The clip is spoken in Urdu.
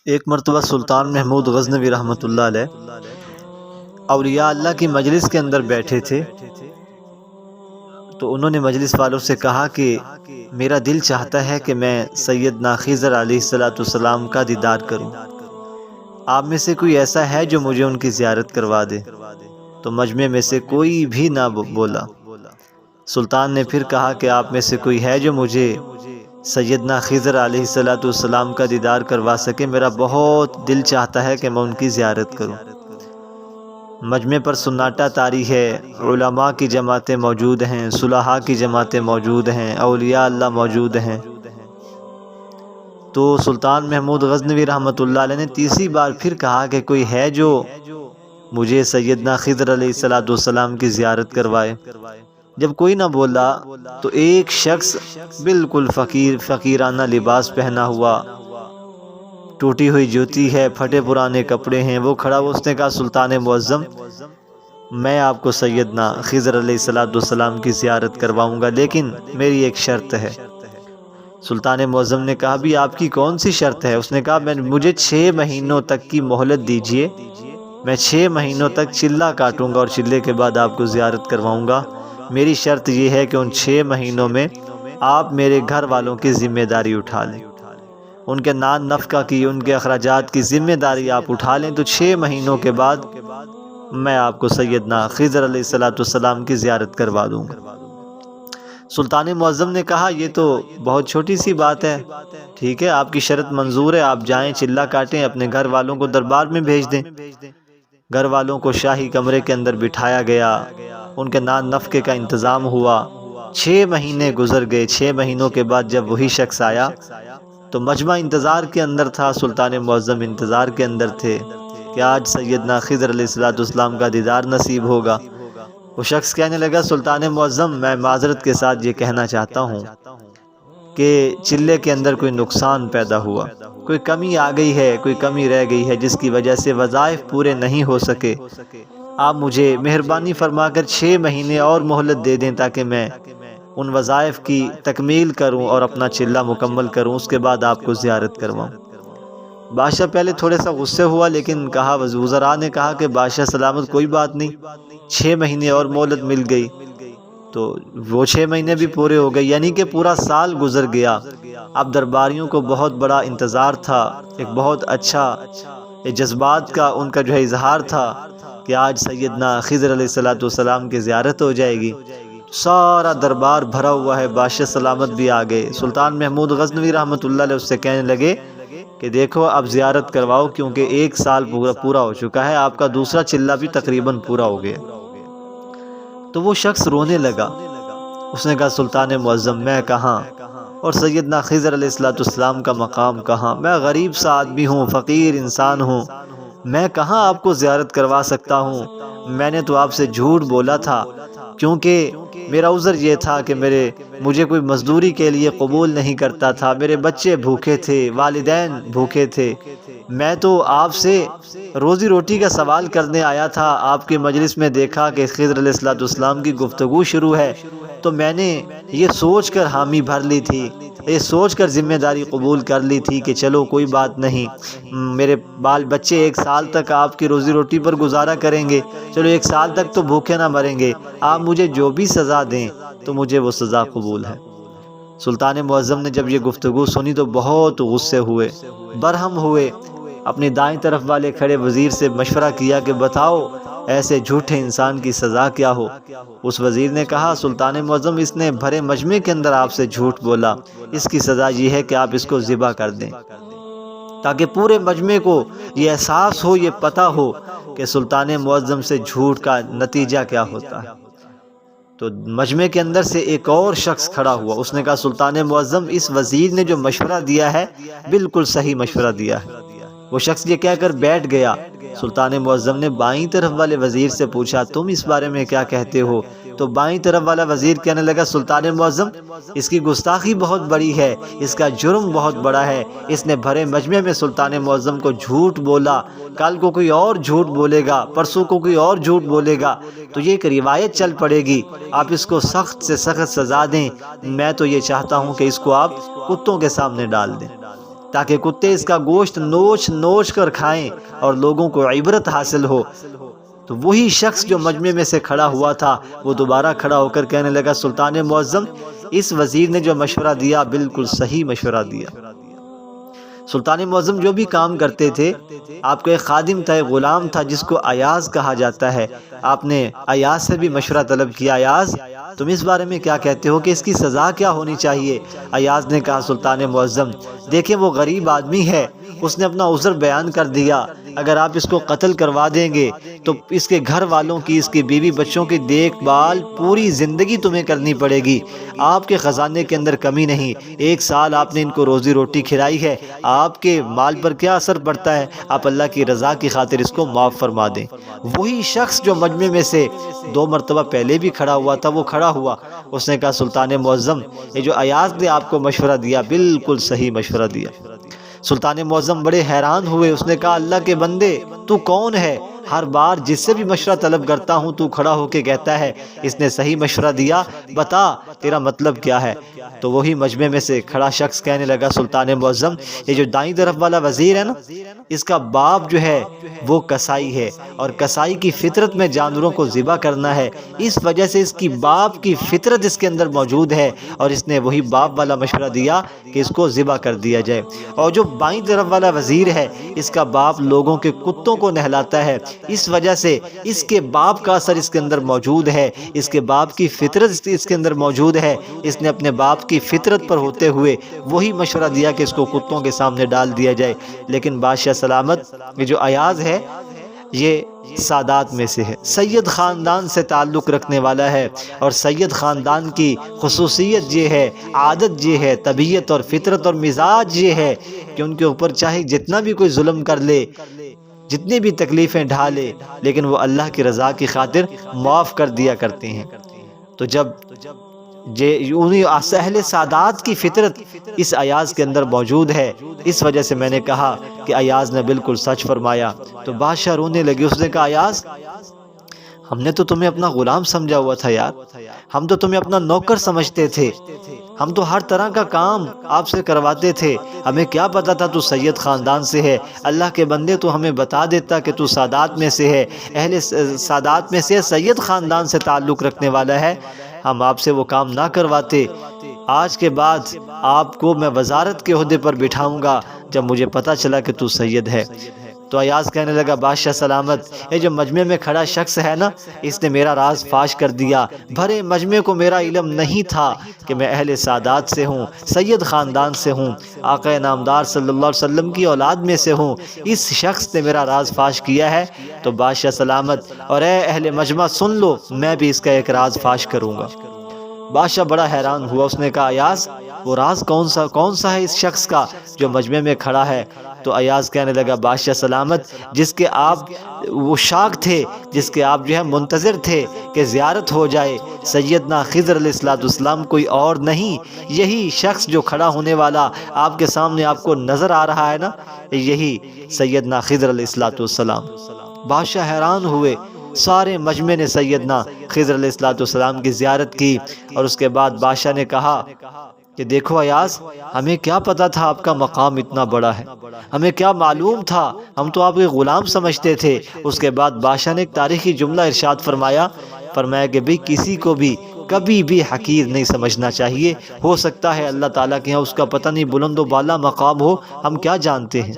ایک مرتبہ سلطان محمود غزنوی رحمۃ اللہ علیہ اولیاء اللہ کی مجلس کے اندر بیٹھے تھے، تو انہوں نے مجلس والوں سے کہا کہ میرا دل چاہتا ہے کہ میں سیدنا خضر علیہ السلام کا دیدار کروں، آپ میں سے کوئی ایسا ہے جو مجھے ان کی زیارت کروا دے؟ تو مجمع میں سے کوئی بھی نہ بولا۔ سلطان نے پھر کہا کہ آپ میں سے کوئی ہے جو مجھے سیدنا خضر علیہ السلام کا دیدار کروا سکے؟ میرا بہت دل چاہتا ہے کہ میں ان کی زیارت کروں۔ مجمع پر سناٹا طاری ہے، علماء کی جماعتیں موجود ہیں، صلحاء کی جماعتیں موجود ہیں، اولیاء اللہ موجود ہیں۔ تو سلطان محمود غزنوی رحمۃ اللہ علیہ نے تیسری بار پھر کہا کہ کوئی ہے جو مجھے سیدنا خضر علیہ السلام کی زیارت کروائے؟ جب کوئی نہ بولا تو ایک شخص بالکل فقیرانہ لباس پہنا ہوا، ٹوٹی ہوئی جوتی ہے، پھٹے پرانے کپڑے ہیں، وہ کھڑا ہوا، اس نے کہا سلطان معظم میں آپ کو سیدنا خضر علیہ السلام کی زیارت کرواؤں گا، لیکن میری ایک شرط ہے۔ سلطان معظم نے کہا بھی آپ کی کون سی شرط ہے؟ اس نے کہا مجھے 6 مہینوں تک کی مہلت دیجئے، میں 6 مہینوں تک چلہ کاٹوں گا اور چلے کے بعد آپ کو زیارت کرواؤں گا۔ میری شرط یہ ہے کہ ان 6 مہینوں میں آپ میرے گھر والوں کی ذمہ داری اٹھا لیں، ان کے نان نفقہ کی، ان کے اخراجات کی ذمہ داری آپ اٹھا لیں، تو 6 مہینوں کے بعد میں آپ کو سیدنا خضر علیہ السلام کی زیارت کروا دوں گا۔ سلطان معظم نے کہا یہ تو بہت چھوٹی سی بات ہے، ٹھیک ہے آپ کی شرط منظور ہے، آپ جائیں چلہ کاٹیں، اپنے گھر والوں کو دربار میں بھیج دیں۔ گھر والوں کو شاہی کمرے کے اندر بٹھایا گیا، ان کے نان نفقے کا انتظام ہوا، 6 مہینے گزر گئے۔ 6 مہینوں کے بعد جب وہی شخص آیا تو مجمع انتظار کے اندر تھا، سلطان معظم انتظار کے اندر تھے کہ آج سیدنا خضر علیہ السلام کا دیدار نصیب ہوگا۔ وہ شخص کہنے لگا سلطان معظم میں معذرت کے ساتھ یہ کہنا چاہتا ہوں کہ چلے کے اندر کوئی نقصان پیدا ہوا، کوئی کمی آ گئی ہے، کوئی کمی رہ گئی ہے جس کی وجہ سے وظائف پورے نہیں ہو سکے، آپ مجھے مہربانی فرما کر 6 مہینے اور مہلت دے دیں تاکہ میں ان وظائف کی تکمیل کروں اور اپنا چلہ مکمل کروں، اس کے بعد آپ کو زیارت کرواؤں۔ بادشاہ پہلے تھوڑے سا غصے ہوا، لیکن کہا وزراء نے کہا کہ بادشاہ سلامت کوئی بات نہیں، 6 مہینے اور مہلت مل گئی تو وہ 6 مہینے بھی پورے ہو گئے، یعنی کہ پورا سال گزر گیا۔ اب درباریوں کو بہت بڑا انتظار تھا، ایک بہت اچھا جذبات کا ان کا اظہار تھا کہ آج سیدنا خضر علیہ السلام کی زیارت ہو جائے گی۔ سارا دربار بھرا ہوا ہے، بادشاہ سلامت بھی آ گئے۔ سلطان محمود غزنوی رحمۃ اللہ علیہ اس سے کہنے لگے کہ دیکھو اب زیارت کرواؤ، کیونکہ 1 سال پورا ہو چکا ہے، آپ کا دوسرا چلہ بھی تقریباً پورا ہو گیا۔ تو وہ شخص رونے لگا، اس نے کہا سلطان معظم میں کہاں اور سیدنا خضر علیہ السلام کا مقام کہاں؟ میں غریب سا آدمی ہوں، فقیر انسان ہوں، میں کہاں آپ کو زیارت کروا سکتا ہوں؟ میں نے تو آپ سے جھوٹ بولا تھا، کیونکہ میرا عذر یہ تھا کہ مجھے کوئی مزدوری کے لیے قبول نہیں کرتا تھا، میرے بچے بھوکے تھے، والدین بھوکے تھے، میں تو آپ سے روزی روٹی کا سوال کرنے آیا تھا۔ آپ کی مجلس میں دیکھا کہ خضر علیہ السلام کی گفتگو شروع ہے تو میں نے یہ سوچ کر حامی بھر لی تھی، یہ سوچ کر ذمہ داری قبول کر لی تھی کہ چلو کوئی بات نہیں، میرے بال بچے 1 سال تک آپ کی روزی روٹی پر گزارا کریں گے، چلو 1 سال تک تو بھوکے نہ مریں گے، آپ مجھے جو بھی سزا دیں تو مجھے وہ سزا قبول ہے۔ سلطان معظم نے جب یہ گفتگو سنی تو بہت غصے ہوئے، برہم ہوئے، اپنی دائیں طرف والے کھڑے وزیر سے مشورہ کیا کہ بتاؤ ایسے جھوٹے انسان کی سزا کیا ہو؟ اس وزیر نے کہا سلطان معظم اس نے بھرے مجمع کے اندر آپ سے جھوٹ بولا، اس کی سزا یہ ہے کہ آپ اس کو ذبح کر دیں، تاکہ پورے مجمع کو یہ احساس ہو، یہ پتہ ہو کہ سلطان معظم سے جھوٹ کا نتیجہ کیا ہوتا ہے۔ تو مجمع کے اندر سے ایک اور شخص کھڑا ہوا، اس نے کہا سلطان معظم اس وزیر نے جو مشورہ دیا ہے بالکل صحیح مشورہ دیا ہے۔ وہ شخص یہ کہہ کر بیٹھ گیا۔ سلطان معظم نے بائیں طرف والے وزیر سے پوچھا تم اس بارے میں کیا کہتے ہو؟ تو بائیں طرف والا وزیر کہنے لگا سلطان معظم اس کی گستاخی بہت بڑی ہے، اس کا جرم بہت بڑا ہے، اس نے بھرے مجمع میں سلطان معظم کو جھوٹ بولا، کل کو کوئی اور جھوٹ بولے گا، پرسوں کو کوئی اور جھوٹ بولے گا تو یہ ایک روایت چل پڑے گی، آپ اس کو سخت سے سخت سزا دیں، میں تو یہ چاہتا ہوں کہ اس کو آپ کتوں کے سامنے ڈال دیں۔ تاکہ کتے اس کا گوشت نوچ نوچ کر کھائیں اور لوگوں کو عبرت حاصل ہو۔ تو وہی شخص جو مجمع میں سے کھڑا ہوا تھا وہ دوبارہ کھڑا ہو کر کہنے لگا سلطان معظم، اس وزیر نے جو مشورہ دیا بالکل صحیح مشورہ دیا۔ سلطان معظم جو بھی کام کرتے تھے، آپ کا ایک خادم تھا، ایک غلام تھا جس کو ایاز کہا جاتا ہے، آپ نے ایاز سے بھی مشورہ طلب کیا، ایاز تم اس بارے میں کیا کہتے ہو کہ اس کی سزا کیا ہونی چاہیے؟ ایاز نے کہا سلطان معظم دیکھیں وہ غریب آدمی ہے، اس نے اپنا عذر بیان کر دیا، اگر آپ اس کو قتل کروا دیں گے تو اس کے گھر والوں کی، اس کے بیوی بچوں کی دیکھ بھال پوری زندگی تمہیں کرنی پڑے گی، آپ کے خزانے کے اندر کمی نہیں، 1 سال آپ نے ان کو روزی روٹی کھلائی ہے، آپ کے مال پر کیا اثر پڑتا ہے؟ آپ اللہ کی رضا کی خاطر اس کو معاف فرما دیں۔ وہی شخص جو مجمع میں سے 2 مرتبہ پہلے بھی کھڑا ہوا تھا وہ کھڑا ہوا، اس نے کہا سلطان معظم یہ جو ایاز نے آپ کو مشورہ دیا بالکل صحیح مشورہ دیا۔ سلطان معظم بڑے حیران ہوئے، اس نے کہا اللہ کے بندے تو کون ہے؟ ہر بار جس سے بھی مشورہ طلب کرتا ہوں تو کھڑا ہو کے کہتا ہے اس نے صحیح مشورہ دیا، بتا تیرا مطلب کیا ہے؟ تو وہی مجمع میں سے کھڑا شخص کہنے لگا سلطان معظم یہ جو دائیں طرف والا وزیر ہے نا، اس کا باپ جو ہے وہ کسائی ہے، اور کسائی کی فطرت میں جانوروں کو ذبح کرنا ہے، اس وجہ سے اس کی باپ کی فطرت اس کے اندر موجود ہے، اور اس نے وہی باپ والا مشورہ دیا کہ اس کو ذبح کر دیا جائے۔ اور جو بائیں طرف والا وزیر ہے اس کا باپ لوگوں کے کتوں کو نہلاتا ہے، اس وجہ سے اس کے باپ کا اثر اس کے اندر موجود ہے، اس کے باپ کی فطرت اس کے اندر موجود ہے، اس نے اپنے باپ کی فطرت پر ہوتے ہوئے وہی مشورہ دیا کہ اس کو کتوں کے سامنے ڈال دیا جائے۔ لیکن بادشاہ سلامت یہ جو ایاز ہے یہ سادات میں سے ہے، سید خاندان سے تعلق رکھنے والا ہے، اور سید خاندان کی خصوصیت یہ ہے، عادت یہ ہے، طبیعت اور فطرت اور مزاج یہ ہے کہ ان کے اوپر چاہے جتنا بھی کوئی ظلم کر لے، جتنی بھی تکلیفیں ڈھالے، لیکن وہ اللہ کی رضا کی خاطر معاف کر دیا کرتے ہیں۔ تو جب اہل سادات کی فطرت اس ایاز کے اندر موجود ہے، اس وجہ سے میں نے کہا کہ ایاز نے بالکل سچ فرمایا۔ تو بادشاہ رونے لگے، اس نے کہا ایاز ہم نے تو تمہیں اپنا غلام سمجھا ہوا تھا یار، ہم تو تمہیں اپنا نوکر سمجھتے تھے، ہم تو ہر طرح کا کام آپ سے کرواتے تھے، ہمیں کیا پتا تھا تو سید خاندان سے ہے، اللہ کے بندے تو ہمیں بتا دیتا کہ تو سادات میں سے ہے، اہل سادات میں سے سید خاندان سے تعلق رکھنے والا ہے، ہم آپ سے وہ کام نہ کرواتے۔ آج کے بعد آپ کو میں وزارت کے عہدے پر بٹھاؤں گا جب مجھے پتا چلا کہ تو سید ہے۔ تو ایاز کہنے لگا بادشاہ سلامت یہ جو مجمع میں کھڑا شخص ہے نا، اس نے میرا راز فاش کر دیا، بھرے مجمع کو میرا علم نہیں تھا کہ میں اہل سادات سے ہوں، سید خاندان سے ہوں، آقا نامدار صلی اللہ علیہ وسلم کی اولاد میں سے ہوں، اس شخص نے میرا راز فاش کیا ہے۔ تو بادشاہ سلامت اور اے اہل مجمع سن لو، میں بھی اس کا ایک راز فاش کروں گا۔ بادشاہ بڑا حیران ہوا، اس نے کہا ایاز وہ راز کون سا ہے اس شخص کا جو مجمع میں کھڑا ہے؟ تو ایاز کہنے لگا بادشاہ سلامت جس کے آپ وہ شاک تھے، جس کے آپ جو ہے منتظر تھے کہ زیارت ہو جائے، سیدنا خضر علیہ السلام کوئی اور نہیں، یہی شخص جو کھڑا ہونے والا آپ کے سامنے آپ کو نظر آ رہا ہے نا، یہی سیدنا خضر علیہ السلام۔ بادشاہ حیران ہوئے، سارے مجمع نے سیدنا خضر علیہ السلام کی زیارت کی، اور اس کے بعد بادشاہ نے کہا کہ دیکھو ایاز ہمیں کیا پتا تھا آپ کا مقام اتنا بڑا ہے، ہمیں کیا معلوم تھا، ہم تو آپ کے غلام سمجھتے تھے۔ اس کے بعد بادشاہ نے ایک تاریخی جملہ ارشاد فرمایا کہ بھئی کسی کو بھی کبھی بھی حقیر نہیں سمجھنا چاہیے، ہو سکتا ہے اللہ تعالیٰ کے ہاں اس کا پتہ نہیں بلند و بالا مقام ہو، ہم کیا جانتے ہیں۔